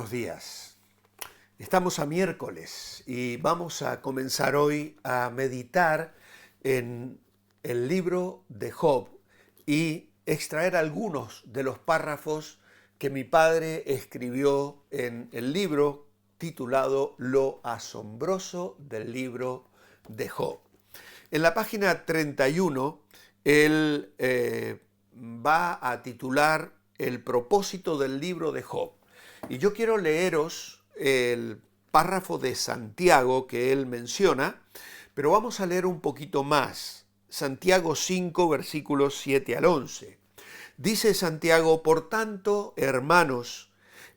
buenos días. Estamos a miércoles y vamos a comenzar hoy a meditar en el libro de Job y extraer algunos de los párrafos que mi padre escribió en el libro titulado Lo asombroso del libro de Job. En la página 31, él va a titular El propósito del libro de Job. Y yo quiero leeros el párrafo de Santiago que él menciona, pero vamos a leer un poquito más. Santiago 5, versículos 7 al 11. Dice Santiago: por tanto, hermanos,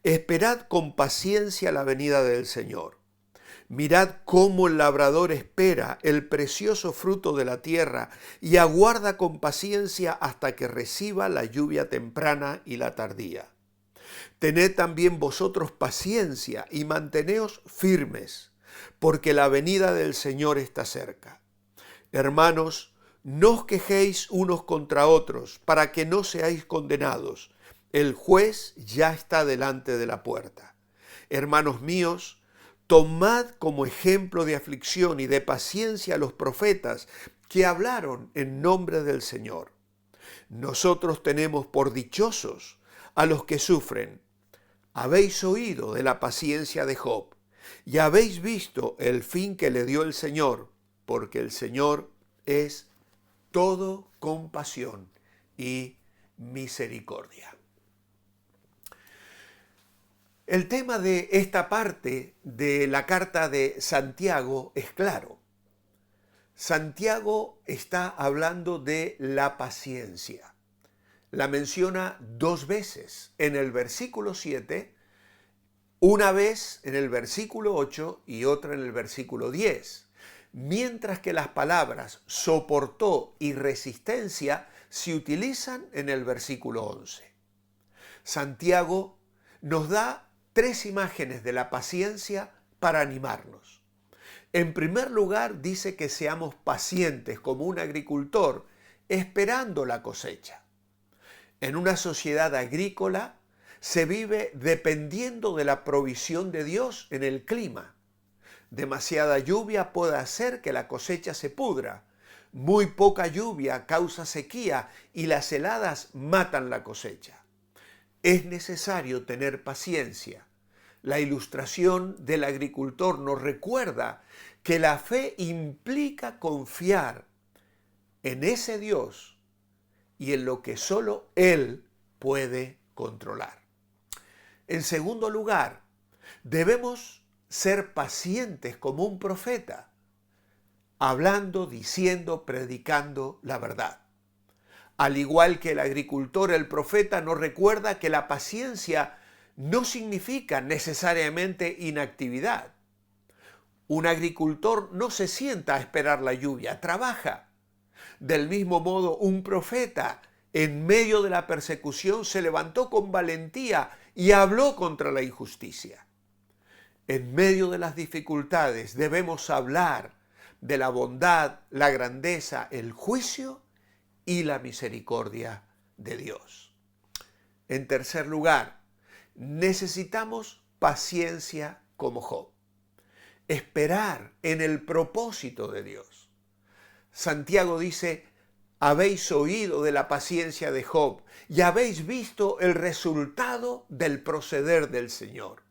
esperad con paciencia la venida del Señor. Mirad cómo el labrador espera el precioso fruto de la tierra y aguarda con paciencia hasta que reciba la lluvia temprana y la tardía. Tened también vosotros paciencia y manteneos firmes, porque la venida del Señor está cerca. Hermanos, no os quejéis unos contra otros, para que no seáis condenados. El juez ya está delante de la puerta. Hermanos míos, tomad como ejemplo de aflicción y de paciencia a los profetas que hablaron en nombre del Señor. Nosotros tenemos por dichosos a los que sufren. Habéis oído de la paciencia de Job y habéis visto el fin que le dio el Señor, porque el Señor es todo compasión y misericordia. El tema de esta parte de la carta de Santiago es claro. Santiago está hablando de la paciencia. La menciona dos veces en el versículo 7, una vez en el versículo 8 y otra en el versículo 10, mientras que las palabras soportó y resistencia se utilizan en el versículo 11. Santiago nos da tres imágenes de la paciencia para animarnos. En primer lugar, dice que seamos pacientes como un agricultor esperando la cosecha. En una sociedad agrícola se vive dependiendo de la provisión de Dios en el clima. Demasiada lluvia puede hacer que la cosecha se pudra. Muy poca lluvia causa sequía y las heladas matan la cosecha. Es necesario tener paciencia. La ilustración del agricultor nos recuerda que la fe implica confiar en ese Dios y en lo que solo Él puede controlar. En segundo lugar, debemos ser pacientes como un profeta, hablando, diciendo, predicando la verdad. Al igual que el agricultor, el profeta nos recuerda que la paciencia no significa necesariamente inactividad. Un agricultor no se sienta a esperar la lluvia, trabaja. Del mismo modo, un profeta en medio de la persecución se levantó con valentía y habló contra la injusticia. En medio de las dificultades debemos hablar de la bondad, la grandeza, el juicio y la misericordia de Dios. En tercer lugar, necesitamos paciencia como Job. Esperar en el propósito de Dios. Santiago dice: habéis oído de la paciencia de Job y habéis visto el resultado del proceder del Señor.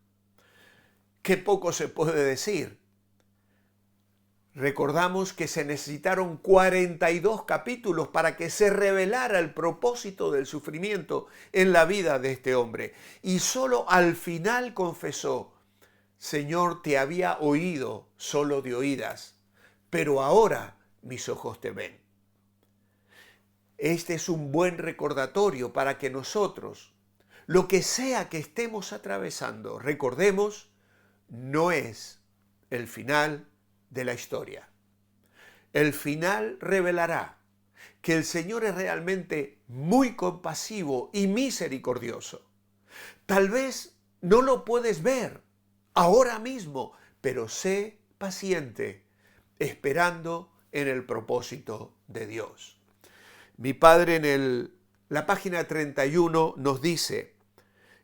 Qué poco se puede decir. Recordamos que se necesitaron 42 capítulos para que se revelara el propósito del sufrimiento en la vida de este hombre. Y solo al final confesó: Señor, te había oído solo de oídas, pero ahora mis ojos te ven. Este es un buen recordatorio para que nosotros, lo que sea que estemos atravesando, recordemos, no es el final de la historia. El final revelará que el Señor es realmente muy compasivo y misericordioso. Tal vez no lo puedes ver ahora mismo, pero sé paciente, esperando en el propósito de Dios. Mi padre en la página 31 nos dice: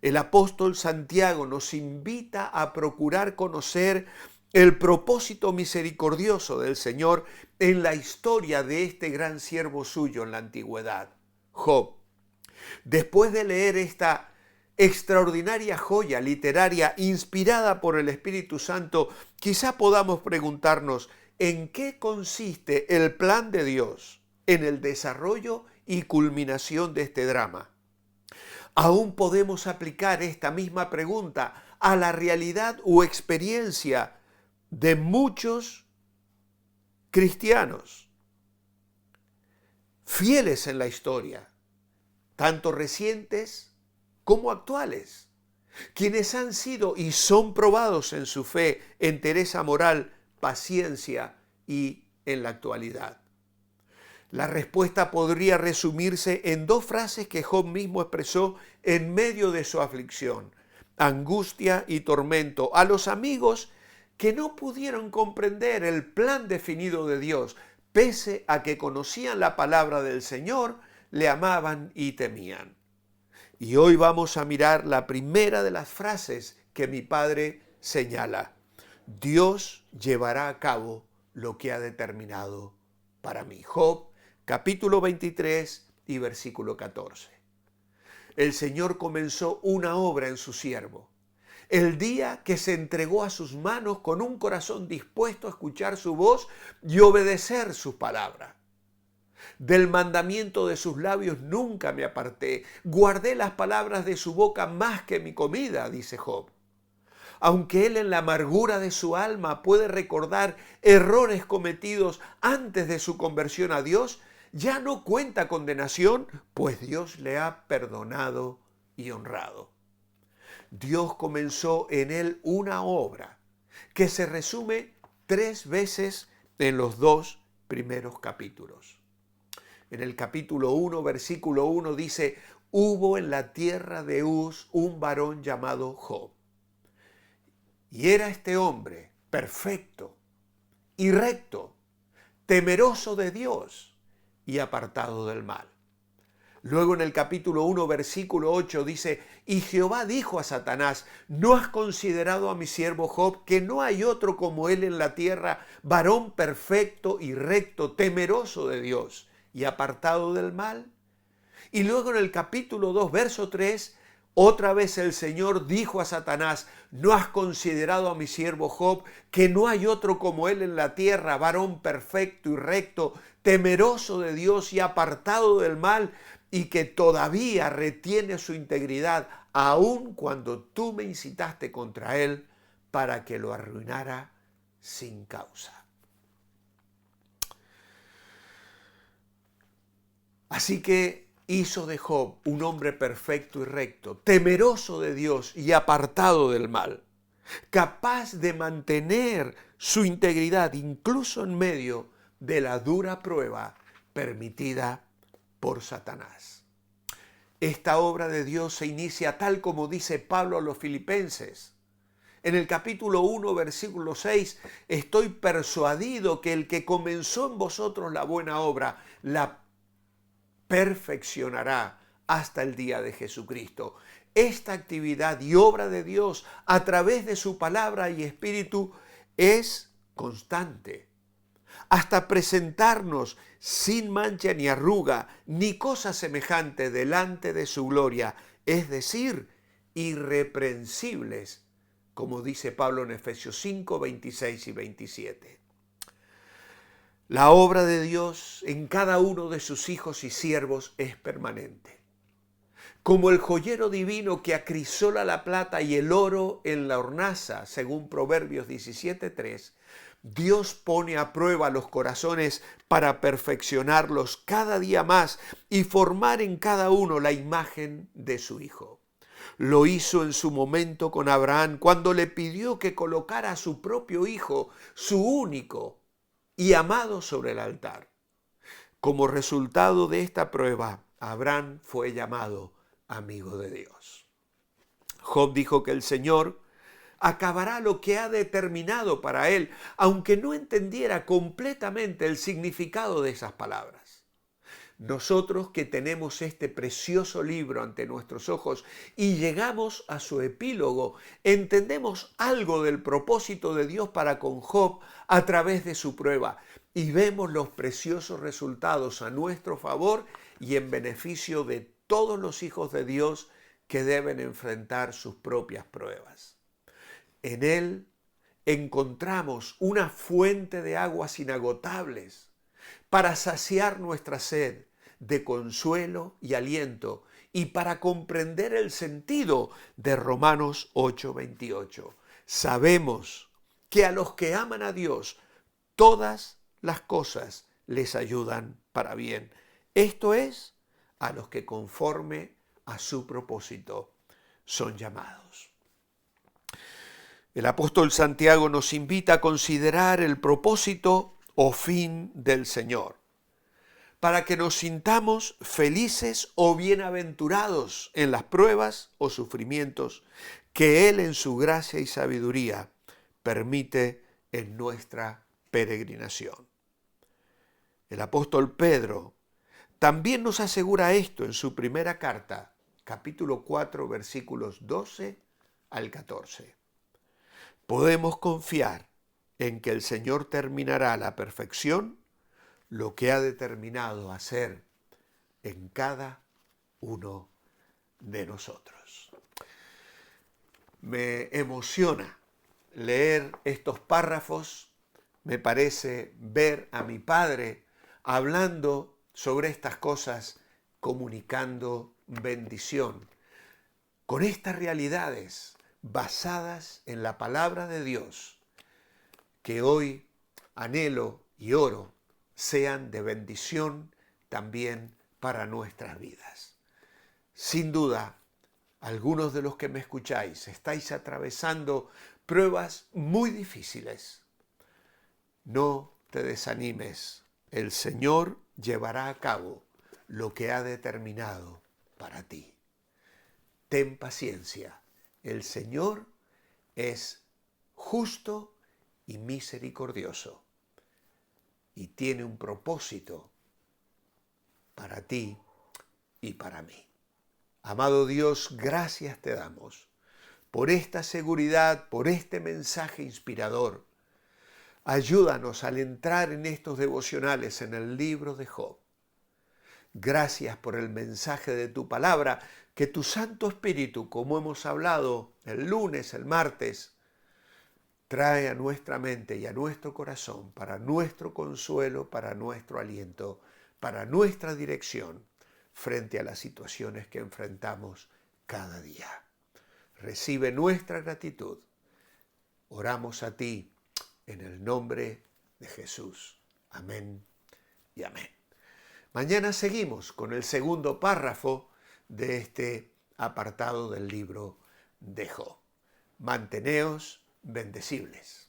El apóstol Santiago nos invita a procurar conocer el propósito misericordioso del Señor en la historia de este gran siervo suyo en la antigüedad, Job. Después de leer esta extraordinaria joya literaria inspirada por el Espíritu Santo, quizá podamos preguntarnos en qué consiste el plan de Dios en el desarrollo y culminación de este drama. Aún podemos aplicar esta misma pregunta a la realidad o experiencia de muchos cristianos fieles en la historia, tanto recientes como actuales, quienes han sido y son probados en su fe, entereza moral, paciencia y en la actualidad. La respuesta podría resumirse en dos frases que Job mismo expresó en medio de su aflicción: angustia y tormento, a los amigos que no pudieron comprender el plan definido de Dios, pese a que conocían la palabra del Señor, le amaban y temían. Y hoy vamos a mirar la primera de las frases que mi padre señala: Dios llevará a cabo lo que ha determinado para mí. Job, capítulo 23 y versículo 14. El Señor comenzó una obra en su siervo. El día que se entregó a sus manos con un corazón dispuesto a escuchar su voz y obedecer su palabra. Del mandamiento de sus labios nunca me aparté. Guardé las palabras de su boca más que mi comida, dice Job. Aunque él en la amargura de su alma puede recordar errores cometidos antes de su conversión a Dios, ya no cuenta condenación, pues Dios le ha perdonado y honrado. Dios comenzó en él una obra que se resume 3 veces en los 2 primeros capítulos. En el capítulo 1, versículo 1 dice: hubo en la tierra de Uz un varón llamado Job. Y era este hombre perfecto y recto, temeroso de Dios y apartado del mal. Luego en el capítulo 1, versículo 8 dice: y Jehová dijo a Satanás: ¿no has considerado a mi siervo Job, que no hay otro como él en la tierra, varón perfecto y recto, temeroso de Dios y apartado del mal? Y luego en el capítulo 2, verso 3, otra vez el Señor dijo a Satanás: ¿no has considerado a mi siervo Job, que no hay otro como él en la tierra, varón perfecto y recto, temeroso de Dios y apartado del mal, y que todavía retiene su integridad, aun cuando tú me incitaste contra él para que lo arruinara sin causa? Así que hizo de Job un hombre perfecto y recto, temeroso de Dios y apartado del mal, capaz de mantener su integridad incluso en medio de la dura prueba permitida por Satanás. Esta obra de Dios se inicia tal como dice Pablo a los Filipenses. En el capítulo 1, versículo 6, estoy persuadido que el que comenzó en vosotros la buena obra, la perfeccionará hasta el día de Jesucristo. Esta actividad y obra de Dios a través de su palabra y espíritu es constante, hasta presentarnos sin mancha ni arruga, ni cosa semejante delante de su gloria, es decir, irreprensibles, como dice Pablo en Efesios 5, 26 y 27. La obra de Dios en cada uno de sus hijos y siervos es permanente. Como el joyero divino que acrisola la plata y el oro en la hornaza, según Proverbios 17:3, Dios pone a prueba los corazones para perfeccionarlos cada día más y formar en cada uno la imagen de su Hijo. Lo hizo en su momento con Abraham, cuando le pidió que colocara a su propio hijo, su único y amado, sobre el altar. Como resultado de esta prueba, Abraham fue llamado amigo de Dios. Job dijo que el Señor acabará lo que ha determinado para él, aunque no entendiera completamente el significado de esas palabras. nosotros que tenemos este precioso libro ante nuestros ojos y llegamos a su epílogo, entendemos algo del propósito de Dios para con Job a través de su prueba y vemos los preciosos resultados a nuestro favor y en beneficio de todos los hijos de Dios que deben enfrentar sus propias pruebas. En él encontramos una fuente de aguas inagotables para saciar nuestra sed de consuelo y aliento y para comprender el sentido de Romanos 8:28. Sabemos que a los que aman a Dios, todas las cosas les ayudan para bien. Esto es, a los que conforme a su propósito son llamados. El apóstol Santiago nos invita a considerar el propósito o fin del Señor, para que nos sintamos felices o bienaventurados en las pruebas o sufrimientos que Él en su gracia y sabiduría permite en nuestra peregrinación. El apóstol Pedro también nos asegura esto en su primera carta, capítulo 4, versículos 12 al 14. Podemos confiar en que el Señor terminará a la perfección lo que ha determinado hacer en cada uno de nosotros. Me emociona leer estos párrafos, me parece ver a mi padre hablando sobre estas cosas, comunicando bendición, con estas realidades basadas en la palabra de Dios, que hoy anhelo y oro sean de bendición también para nuestras vidas. Sin duda, algunos de los que me escucháis estáis atravesando pruebas muy difíciles. No te desanimes, el Señor llevará a cabo lo que ha determinado para ti. Ten paciencia, el Señor es justo y misericordioso y tiene un propósito para ti y para mí. Amado Dios, gracias te damos por esta seguridad, por este mensaje inspirador. Ayúdanos al entrar en estos devocionales en el libro de Job. Gracias por el mensaje de tu palabra, que tu Santo Espíritu, como hemos hablado el lunes, el martes, trae a nuestra mente y a nuestro corazón para nuestro consuelo, para nuestro aliento, para nuestra dirección frente a las situaciones que enfrentamos cada día. Recibe nuestra gratitud. Oramos a ti en el nombre de Jesús. Amén y amén. Mañana seguimos con el segundo párrafo de este apartado del libro de Job. Manteneos bendecibles.